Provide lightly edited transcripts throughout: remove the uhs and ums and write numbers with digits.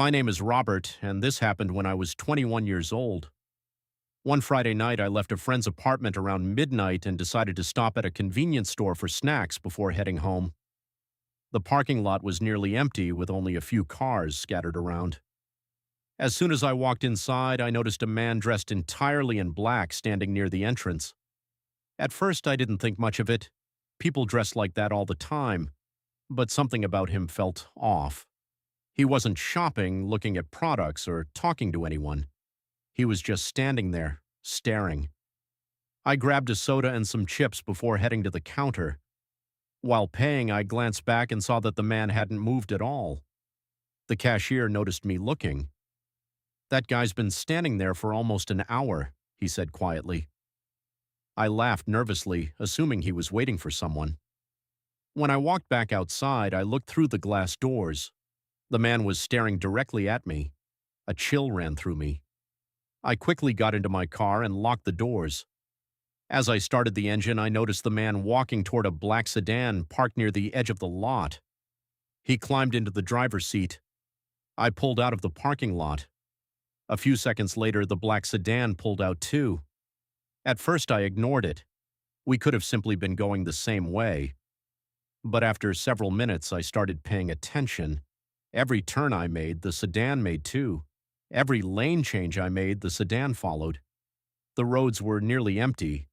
My name is Robert, and this happened when I was 21 years old. One Friday night, I left a friend's apartment around midnight and decided to stop at a convenience store for snacks before heading home. The parking lot was nearly empty, with only a few cars scattered around. As soon as I walked inside, I noticed a man dressed entirely in black standing near the entrance. At first, I didn't think much of it. People dress like that all the time, but something about him felt off. He wasn't shopping, looking at products, or talking to anyone. He was just standing there, staring. I grabbed a soda and some chips before heading to the counter. While paying, I glanced back and saw that the man hadn't moved at all. The cashier noticed me looking. "That guy's been standing there for almost an hour," he said quietly. I laughed nervously, assuming he was waiting for someone. When I walked back outside, I looked through the glass doors. The man was staring directly at me. A chill ran through me. I quickly got into my car and locked the doors. As I started the engine, I noticed the man walking toward a black sedan parked near the edge of the lot. He climbed into the driver's seat. I pulled out of the parking lot. A few seconds later, the black sedan pulled out too. At first, I ignored it. We could have simply been going the same way. But after several minutes, I started paying attention. Every turn I made, the sedan made too. Every lane change I made, the sedan followed. The roads were nearly empty.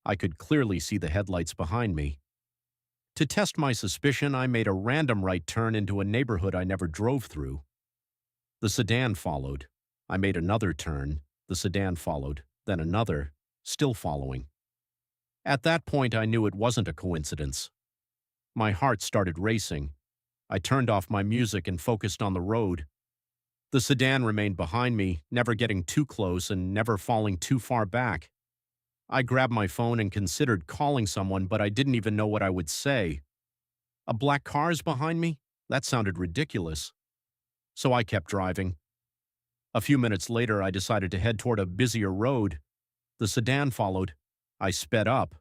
I could clearly see the headlights behind me. To test my suspicion, I made a random right turn into a neighborhood I never drove through. The sedan followed. I made another turn. The sedan followed. Then another, still following. At that point, I knew it wasn't a coincidence. My heart started racing. I turned off my music and focused on the road. The sedan remained behind me, never getting too close and never falling too far back. I grabbed my phone and considered calling someone, but I didn't even know what I would say. A black car's behind me? That sounded ridiculous. So I kept driving. A few minutes later, I decided to head toward a busier road. The sedan followed. I sped up.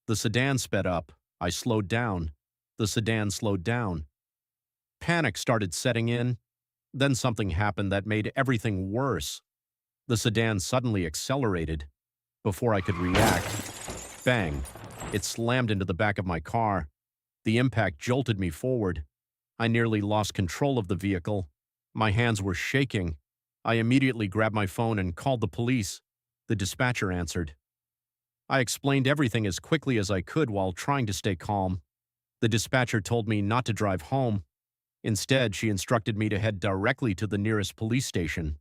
The sedan sped up. I slowed down. The sedan slowed down. Panic started setting in. Then something happened that made everything worse. The sedan suddenly accelerated. Before I could react, bang, it slammed into the back of my car. The impact jolted me forward. I nearly lost control of the vehicle. My hands were shaking. I immediately grabbed my phone and called the police. The dispatcher answered. I explained everything as quickly as I could while trying to stay calm. The dispatcher told me not to drive home. Instead, she instructed me to head directly to the nearest police station.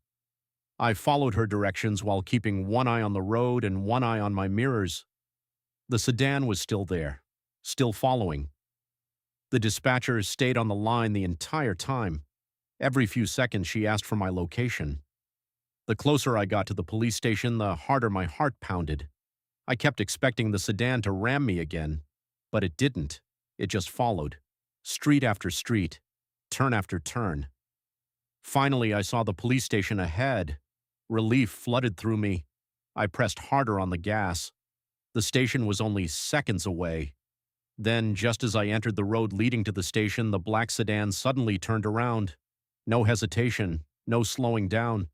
I followed her directions while keeping one eye on the road and one eye on my mirrors. The sedan was still there, still following. The dispatcher stayed on the line the entire time. Every few seconds, she asked for my location. The closer I got to the police station, the harder my heart pounded. I kept expecting the sedan to ram me again, but it didn't. It just followed, street after street, turn after turn. Finally, I saw the police station ahead. Relief flooded through me. I pressed harder on the gas. The station was only seconds away. Then, just as I entered the road leading to the station, the black sedan suddenly turned around. No hesitation, no slowing down.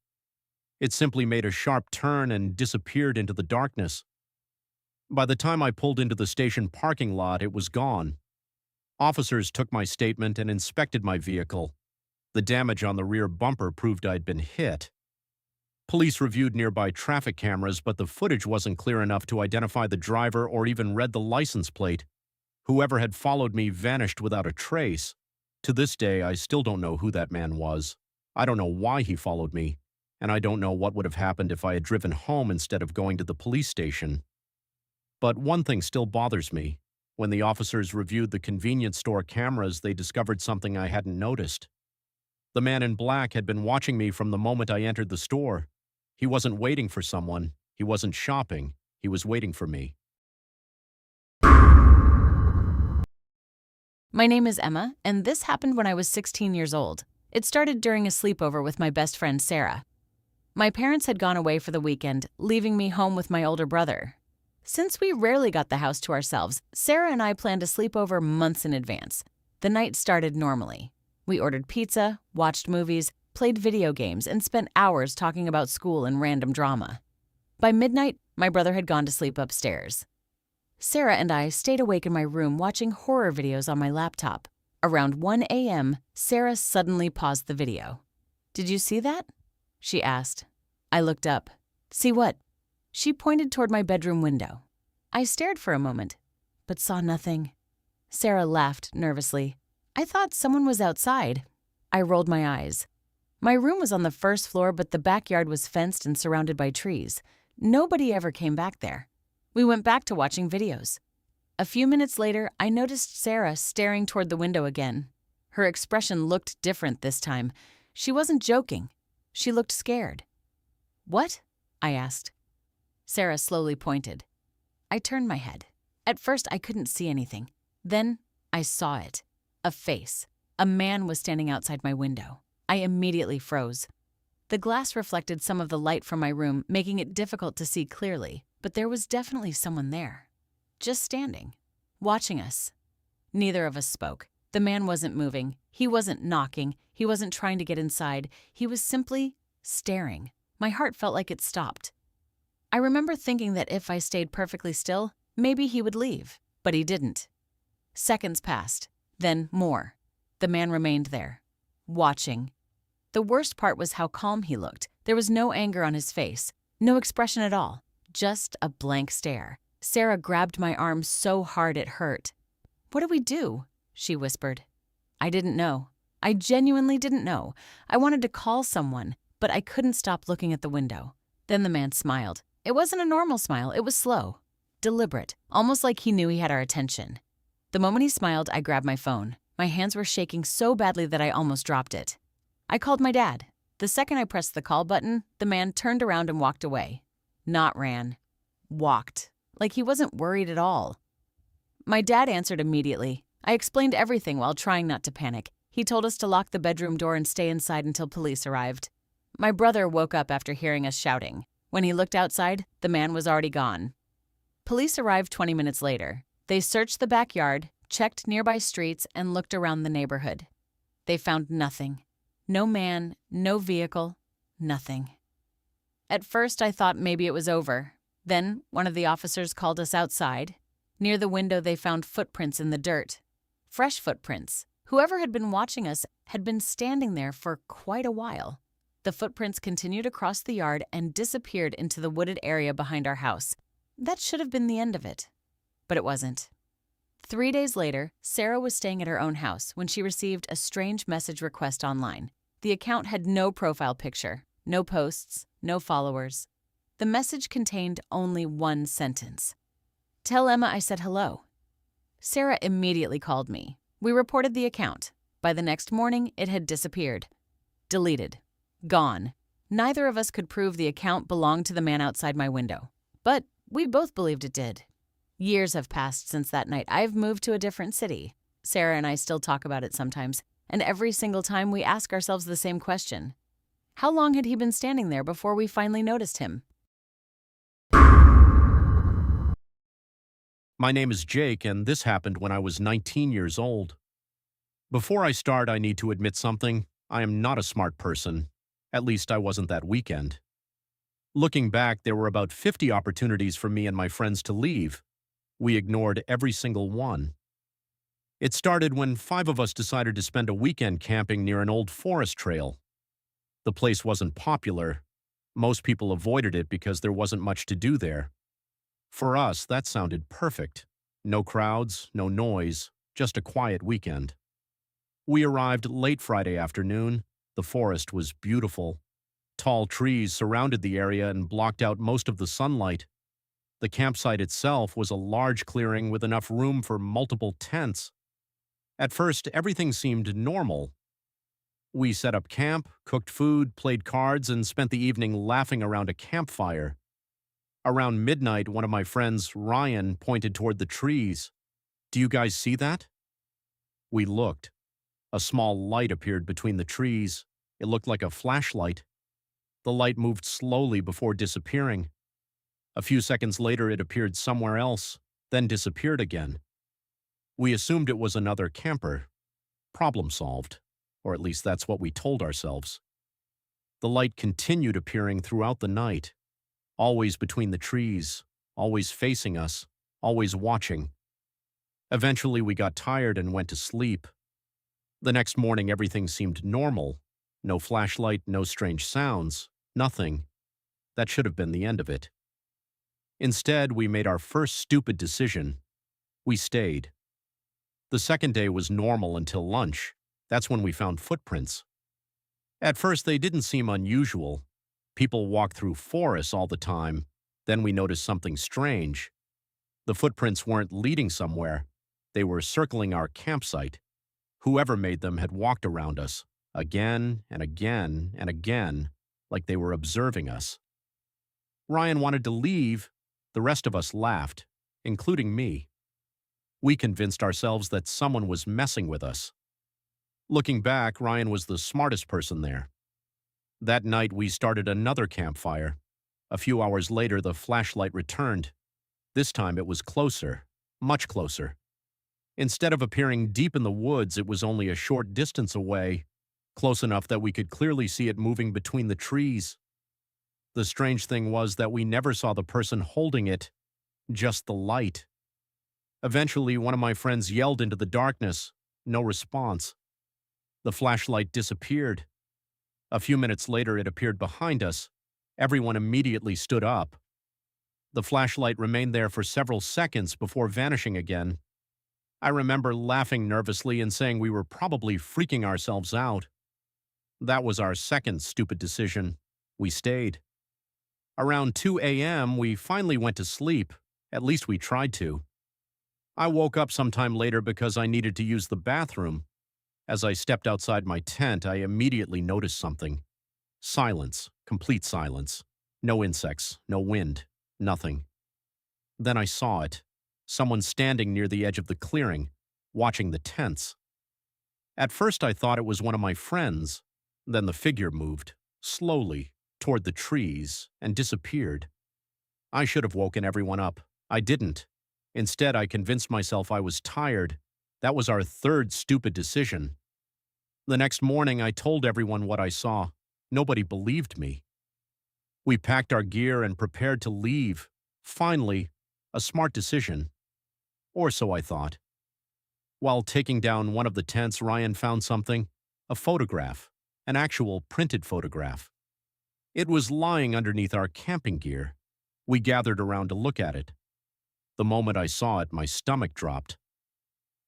It simply made a sharp turn and disappeared into the darkness. By the time I pulled into the station parking lot, it was gone. Officers took my statement and inspected my vehicle. The damage on the rear bumper proved I'd been hit. Police reviewed nearby traffic cameras, but the footage wasn't clear enough to identify the driver or even read the license plate. Whoever had followed me vanished without a trace. To this day, I still don't know who that man was. I don't know why he followed me, and I don't know what would have happened if I had driven home instead of going to the police station. But one thing still bothers me. When the officers reviewed the convenience store cameras, they discovered something I hadn't noticed. The man in black had been watching me from the moment I entered the store. He wasn't waiting for someone. He wasn't shopping. He was waiting for me. My name is Emma, and this happened when I was 16 years old. It started during a sleepover with my best friend, Sarah. My parents had gone away for the weekend, leaving me home with my older brother. Since we rarely got the house to ourselves, Sarah and I planned a sleepover months in advance. The night started normally. We ordered pizza, watched movies, played video games, and spent hours talking about school and random drama. By midnight, my brother had gone to sleep upstairs. Sarah and I stayed awake in my room watching horror videos on my laptop. Around 1 a.m., Sarah suddenly paused the video. "Did you see that?" she asked. I looked up. "See what?" She pointed toward my bedroom window. I stared for a moment, but saw nothing. Sarah laughed nervously. "I thought someone was outside." I rolled my eyes. My room was on the first floor, but the backyard was fenced and surrounded by trees. Nobody ever came back there. We went back to watching videos. A few minutes later, I noticed Sarah staring toward the window again. Her expression looked different this time. She wasn't joking. She looked scared. "What?" I asked. Sarah slowly pointed. I turned my head. At first, I couldn't see anything. Then, I saw it. A face. A man was standing outside my window. I immediately froze. The glass reflected some of the light from my room, making it difficult to see clearly, but there was definitely someone there. Just standing. Watching us. Neither of us spoke. The man wasn't moving. He wasn't knocking. He wasn't trying to get inside. He was simply staring. My heart felt like it stopped. I remember thinking that if I stayed perfectly still, maybe he would leave, but he didn't. Seconds passed, then more. The man remained there, watching. The worst part was how calm he looked. There was no anger on his face, no expression at all, just a blank stare. Sarah grabbed my arm so hard it hurt. "What do we do?" she whispered. I didn't know. I genuinely didn't know. I wanted to call someone, but I couldn't stop looking at the window. Then the man smiled. It wasn't a normal smile. It was slow, deliberate, almost like he knew he had our attention. The moment he smiled, I grabbed my phone. My hands were shaking so badly that I almost dropped it. I called my dad. The second I pressed the call button, the man turned around and walked away. Not ran. Walked. Like he wasn't worried at all. My dad answered immediately. I explained everything while trying not to panic. He told us to lock the bedroom door and stay inside until police arrived. My brother woke up after hearing us shouting. When he looked outside, the man was already gone. Police arrived 20 minutes later. They searched the backyard, checked nearby streets, and looked around the neighborhood. They found nothing. No man, no vehicle, nothing. At first, I thought maybe it was over. Then, one of the officers called us outside. Near the window, they found footprints in the dirt. Fresh footprints. Whoever had been watching us had been standing there for quite a while. The footprints continued across the yard and disappeared into the wooded area behind our house. That should have been the end of it. But it wasn't. 3 days later, Sarah was staying at her own house when she received a strange message request online. The account had no profile picture, no posts, no followers. The message contained only one sentence. "Tell Emma I said hello." Sarah immediately called me. We reported the account. By the next morning, it had disappeared. Deleted. Gone. Neither of us could prove the account belonged to the man outside my window. But we both believed it did. Years have passed since that night. I've moved to a different city. Sarah and I still talk about it sometimes, and every single time we ask ourselves the same question. How long had he been standing there before we finally noticed him? My name is Jake, and this happened when I was 19 years old. Before I start, I need to admit something. I am not a smart person. At least I wasn't that weekend. Looking back, there were about 50 opportunities for me and my friends to leave. We ignored every single one. It started when 5 of us decided to spend a weekend camping near an old forest trail. The place wasn't popular. Most people avoided it because there wasn't much to do there. For us, that sounded perfect. No crowds, no noise, just a quiet weekend. We arrived late Friday afternoon. The forest was beautiful. Tall trees surrounded the area and blocked out most of the sunlight. The campsite itself was a large clearing with enough room for multiple tents. At first, everything seemed normal. We set up camp, cooked food, played cards, and spent the evening laughing around a campfire. Around midnight, one of my friends, Ryan, pointed toward the trees. "Do you guys see that?" We looked. A small light appeared between the trees. It looked like a flashlight. The light moved slowly before disappearing. A few seconds later, it appeared somewhere else, then disappeared again. We assumed it was another camper. Problem solved. Or at least that's what we told ourselves. The light continued appearing throughout the night, always between the trees, always facing us, always watching. Eventually, we got tired and went to sleep. The next morning, everything seemed normal. No flashlight, no strange sounds, nothing. That should have been the end of it. Instead, we made our first stupid decision. We stayed. The second day was normal until lunch. That's when we found footprints. At first, they didn't seem unusual. People walk through forests all the time. Then we noticed something strange. The footprints weren't leading somewhere. They were circling our campsite. Whoever made them had walked around us, again and again and again, like they were observing us. Ryan wanted to leave. The rest of us laughed, including me. We convinced ourselves that someone was messing with us. Looking back, Ryan was the smartest person there. That night, we started another campfire. A few hours later, the flashlight returned. This time, it was closer, much closer. Instead of appearing deep in the woods, it was only a short distance away, close enough that we could clearly see it moving between the trees. The strange thing was that we never saw the person holding it, just the light. Eventually, one of my friends yelled into the darkness. No response. The flashlight disappeared. A few minutes later, it appeared behind us. Everyone immediately stood up. The flashlight remained there for several seconds before vanishing again. I remember laughing nervously and saying we were probably freaking ourselves out. That was our second stupid decision. We stayed. Around 2 a.m., we finally went to sleep. At least we tried to. I woke up sometime later because I needed to use the bathroom. As I stepped outside my tent, I immediately noticed something. Silence, complete silence. No insects, no wind, nothing. Then I saw it. Someone standing near the edge of the clearing, watching the tents. At first I thought it was one of my friends. Then the figure moved, slowly, toward the trees and disappeared. I should have woken everyone up. I didn't. Instead, I convinced myself I was tired. That was our third stupid decision. The next morning, I told everyone what I saw. Nobody believed me. We packed our gear and prepared to leave. Finally, a smart decision. Or so I thought. While taking down one of the tents, Ryan found something. A photograph. An actual printed photograph. It was lying underneath our camping gear. We gathered around to look at it. The moment I saw it, my stomach dropped.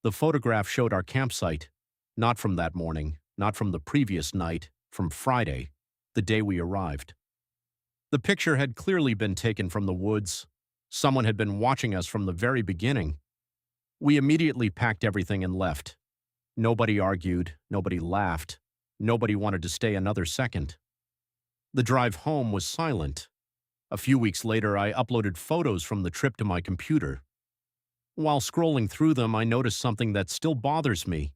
The photograph showed our campsite. Not from that morning, not from the previous night, from Friday, the day we arrived. The picture had clearly been taken from the woods. Someone had been watching us from the very beginning. We immediately packed everything and left. Nobody argued, nobody laughed, nobody wanted to stay another second. The drive home was silent. A few weeks later, I uploaded photos from the trip to my computer. While scrolling through them, I noticed something that still bothers me.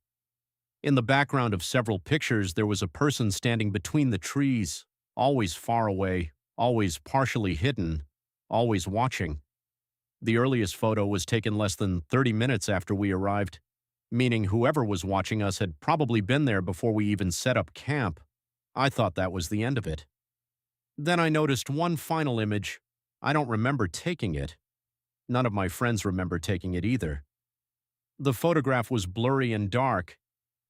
In the background of several pictures, there was a person standing between the trees, always far away, always partially hidden, always watching. The earliest photo was taken less than 30 minutes after we arrived, meaning whoever was watching us had probably been there before we even set up camp. I thought that was the end of it. Then I noticed one final image. I don't remember taking it. None of my friends remember taking it either. The photograph was blurry and dark,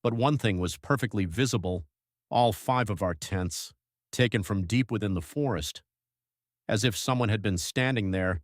but one thing was perfectly visible. All 5 of our tents, taken from deep within the forest. As if someone had been standing there,